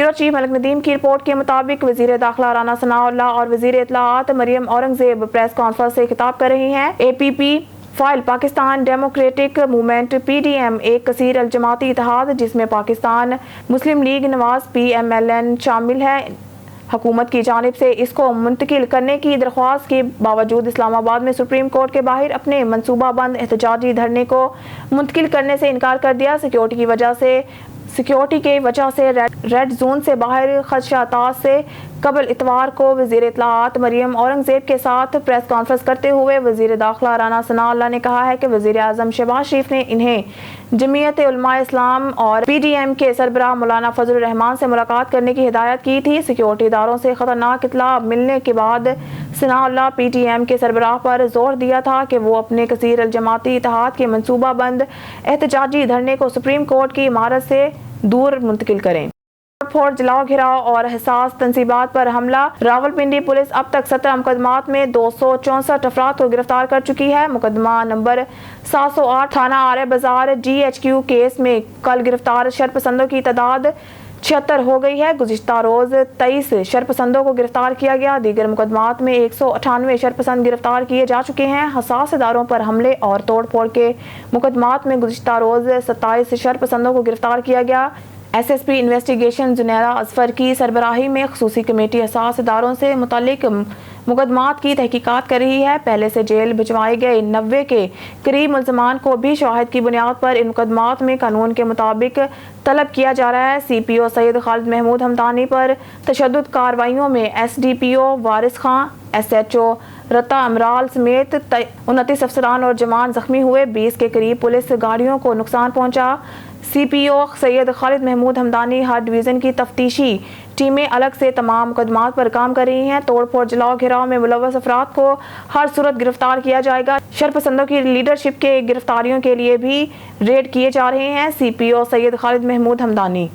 Bureau chief Malik Nadeem की report के मुताबिक वजीर दाखिला राना सनाउल्लाह और वजीर इत्तलाआत मरियम औरंगजेब प्रेस कॉन्फ्रेंस से खिताब कर रही हैं। APP file Pakistan democratic movement PDM एक कसीर अल-जमाती इत्तेहाद जिसमें पाकिस्तान मुस्लिम लीग नवाज PMLN शामिल है, हुकूमत की जानिब से इसको मुंतकिल करने की दरख्वास्त के बावजूद इस्लामाबाद में सुप्रीम कोर्ट के बाहर अपने मनसूबा बंद एहतजाजी धरने को मुंतकिल करने से इनकार कर दिया। सिक्योरिटी की वजह से रेड जोन से बाहर खदशात से कबल इतवार को वजीर इत्तलाआत मरियम औरंगजेब के साथ प्रेस कॉन्फ्रेंस करते हुए वजीर दाखिला राना सनाउल्लाह ने कहा है कि वजीर आजम शहबाज शरीफ ने इन्हें जमीयत उलमा इस्लाम और PDM के सरबराह मौलाना फजल रहमान से मुलाकात करने की हिदायत की थी। सिक्योरिटी इदारों से खतरनाक इत्तला मिलने के बाद सनाउल्लाह PDM के सरबराह पर जोर दिया था कि वो अपने कसीर अल जमाती इत्तेहाद के मनसूबा बंद एहतजाजी धरने को सुप्रीम कोर्ट की इमारत से दूर मुंतकिल करें। फोड़ जलाओ घिराव और हिसास तंसीबात पर हमला। रावलपिंडी पुलिस अब तक 17 मुकदमात में 264 अफराद को गिरफ्तार कर चुकी है। मुकदमा नंबर 708 थाना आर्य बाजार GHQ केस में कल गिरफ्तार शरपसंदों की तादाद 76 हो गई है। गुज़िश्ता रोज 23 शरपसंदों को गिरफ्तार किया गया। दीगर मुकदमात में 198 शरपसंद गिरफ्तार किए जा चुके हैं। हसास इदारों पर हमले और तोड़ फोड़ के मुकदमात में गुज़िश्ता रोज 27 शरपसंदों को गिरफ्तार किया गया। SSP इन्वेस्टिगेशन जुनैरा अजफर की सरबराही में खसूसी कमेटी हसास इदारों से मुतालिक मुकदमात की तहकीकात कर रही है। पहले से जेल भिजवाए गए 90 के करीब मुल्ज़मान को भी शवाहिद की बुनियाद पर इन मुकदमात में कानून के मुताबिक तलब किया जा रहा है। CPO सैयद खालिद महमूद हमदानी पर तशद्दुद कार्रवाइयों में SDPO वारिस खां, SHO रता अमराल समेत 29 अफसरान और जवान जख्मी हुए। 20 के करीब पुलिस गाड़ियों को नुकसान पहुंचा। CPO सैयद खालिद महमूद हमदानी हर डिवीज़न की तफ्तीशी टीमें अलग से तमाम मुकदमात पर काम कर रही हैं। तोड़ फोड़ जलाओ घिराव में मुलव्वस अफराद को हर सूरत गिरफ्तार किया जाएगा। शरपसंदों की लीडरशिप के गिरफ्तारियों के लिए भी रेड किए जा रहे हैं। CPO सैयद खालिद महमूद हमदानी।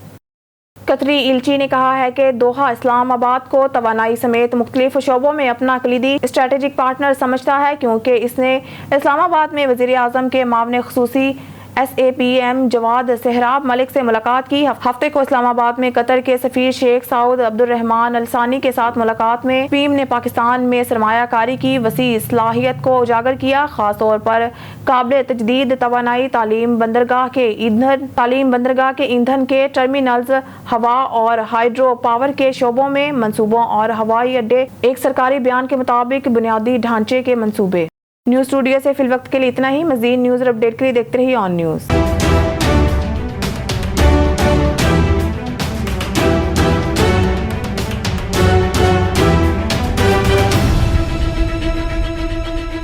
कतरी इल्ची ने कहा है कि दोहा इस्लामाबाद को तवानाई समेत मुख्तलिफ शोबों में अपना कलीदी स्ट्रेटेजिक पार्टनर समझता है, क्योंकि इसने इस्लामाबाद में वज़ीर आज़म के मामले ख़ुसूसी SAPM जवाद सहराब मलिक से मुलाकात की। हफ्ते को इस्लामाबाद में कतर के सफीर शेख सऊद अब्दुर्रहमान अल-सानी के साथ मुलाकात में पीम ने पाकिस्तान में सरमायाकारी की वसी सलाहियत को उजागर किया। खास तौर पर काबिल तजदीद तवानाई तालीम बंदरगाह के ईंधन के टर्मिनल्स, हवा और हाइड्रो पावर के शोबों में मंसूबों और हवाई अड्डे। एक सरकारी बयान के मुताबिक बुनियादी ढांचे के मंसूबे। न्यूज़ स्टूडियो से फिल वक्त के लिए इतना ही। मज़ीद न्यूज़ और अपडेट के लिए देखते रहिए ऑन न्यूज़।